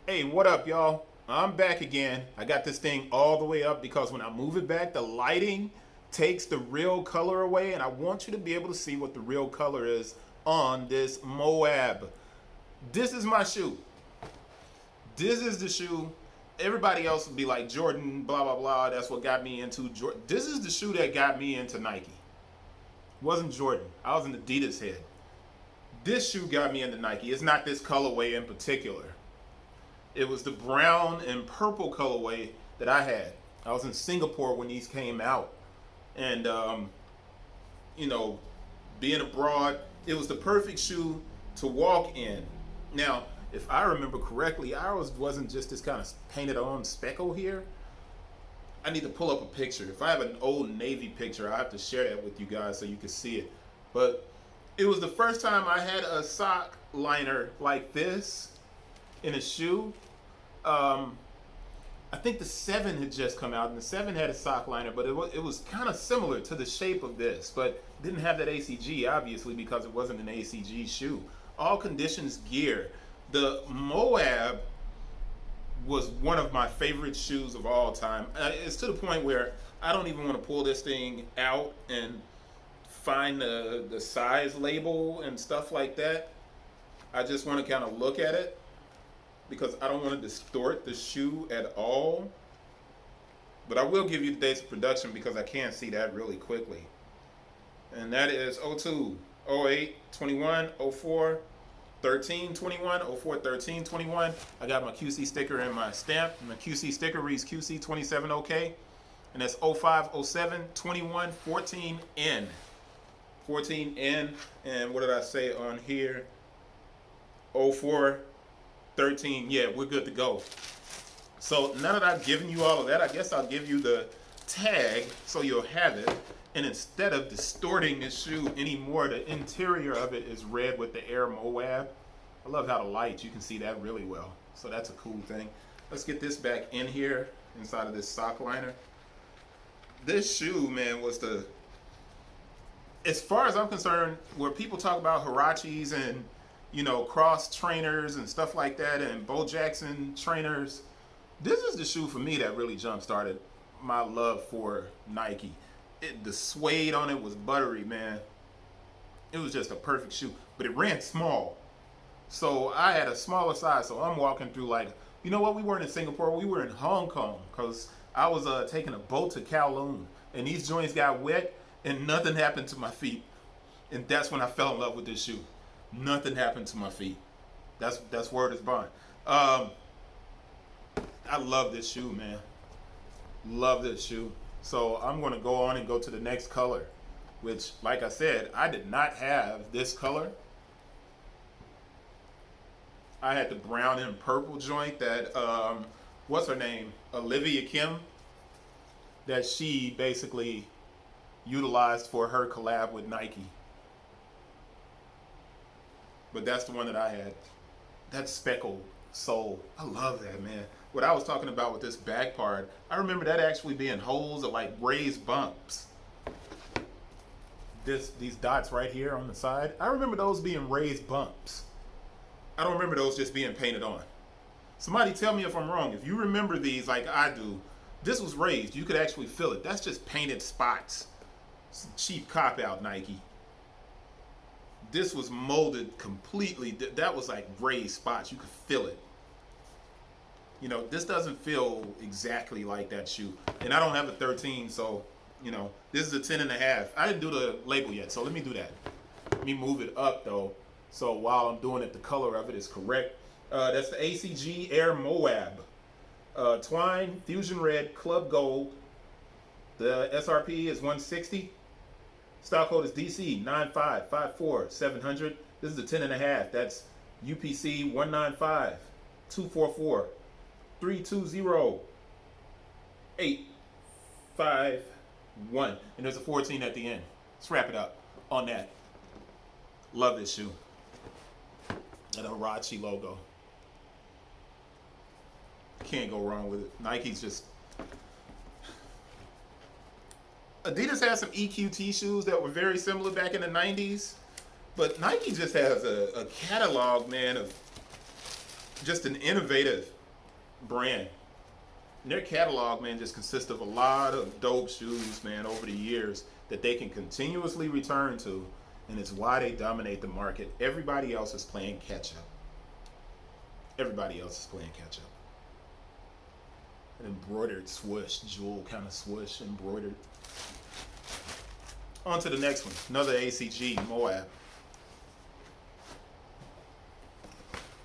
Hey, what up, y'all? I'm back again. I got this thing all the way up because when I move it back, the lighting takes the real color away, and I want you to be able to see what the real color is on this Mowabb. This is my shoe. This is the shoe. Everybody else would be like Jordan, blah, blah, blah. That's what got me into Jordan. This is the shoe that got me into Nike. It wasn't Jordan. I was an Adidas head. This shoe got me into Nike. It's not this colorway in particular. It was the brown and purple colorway that I had. I was in Singapore when these came out. And, being abroad, it was the perfect shoe to walk in. Now, if I remember correctly, ours wasn't just this kind of painted on speckle here. I need to pull up a picture. If I have an old Navy picture, I have to share that with you guys so you can see it. But it was the first time I had a sock liner like this in a shoe. I think the 7 had just come out, and the 7 had a sock liner, but it was kind of similar to the shape of this, but didn't have that ACG, obviously, because it wasn't an ACG shoe. All conditions gear. The Mowabb was one of my favorite shoes of all time. It's to the point where I don't even want to pull this thing out and find the size label and stuff like that. I just want to kind of look at it, because I don't want to distort the shoe at all. But I will give you the dates of production because I can see that really quickly. And that is 02, 08, 21, 04, 13, 21, 04, 13, 21. I got my QC sticker and my stamp. And my QC sticker reads QC 27 OK. And that's 05, 07, 21, 14N. 14N. And what did I say on here? 04, 13, yeah, we're good to go. So now that I've given you all of that, I guess I'll give you the tag so you'll have it. And instead of distorting this shoe anymore, the interior of it is red with the Air Mowabb. I love how the lights, you can see that really well. So that's a cool thing. Let's get this back in here, inside of this sock liner. This shoe, man, was as far as I'm concerned, where people talk about Huaraches and Cross Trainers and stuff like that, and Bo Jackson trainers, this is the shoe for me that really jump-started my love for Nike. The suede on it was buttery, man. It was just a perfect shoe, but it ran small. So I had a smaller size, so I'm walking through like, you know what, we weren't in Singapore, we were in Hong Kong, because I was taking a boat to Kowloon, and these joints got wet, and nothing happened to my feet. And that's when I fell in love with this shoe. Nothing happened to my feet. That's word is bond. I love this shoe, man. Love this shoe. So I'm going to go on and go to the next color, which, like I said, I did not have this color. I had the brown and purple joint that, what's her name? Olivia Kim, that she basically utilized for her collab with Nike. But that's the one that I had. That speckled sole. I love that, man. What I was talking about with this back part, I remember that actually being holes or like raised bumps. These dots right here on the side, I remember those being raised bumps. I don't remember those just being painted on. Somebody tell me if I'm wrong. If you remember these like I do, this was raised. You could actually feel it. That's just painted spots. Some cheap cop-out, Nike. This was molded completely. That was like raised spots. You could feel it. This doesn't feel exactly like that shoe. And I don't have a 13, so, this is a 10.5. I didn't do the label yet, so let me do that. Let me move it up, though. So while I'm doing it, the color of it is correct. That's the ACG Air Mowabb. Twine, Fusion Red, Club Gold. The SRP is $160. Stock code is DC9554-700. This is a 10.5. That's UPC 195-244-320-851. And there's a 14 at the end. Let's wrap it up on that. Love this shoe. That Huarache logo. Can't go wrong with it. Nike's just... Adidas has some EQT shoes that were very similar back in the 90s, but Nike just has a catalog, man, of just an innovative brand. And their catalog, man, just consists of a lot of dope shoes, man, over the years that they can continuously return to, and it's why they dominate the market. Everybody else is playing catch up. Everybody else is playing catch up. An embroidered swoosh, jewel kind of swoosh, embroidered. On to the next one, another ACG Moab.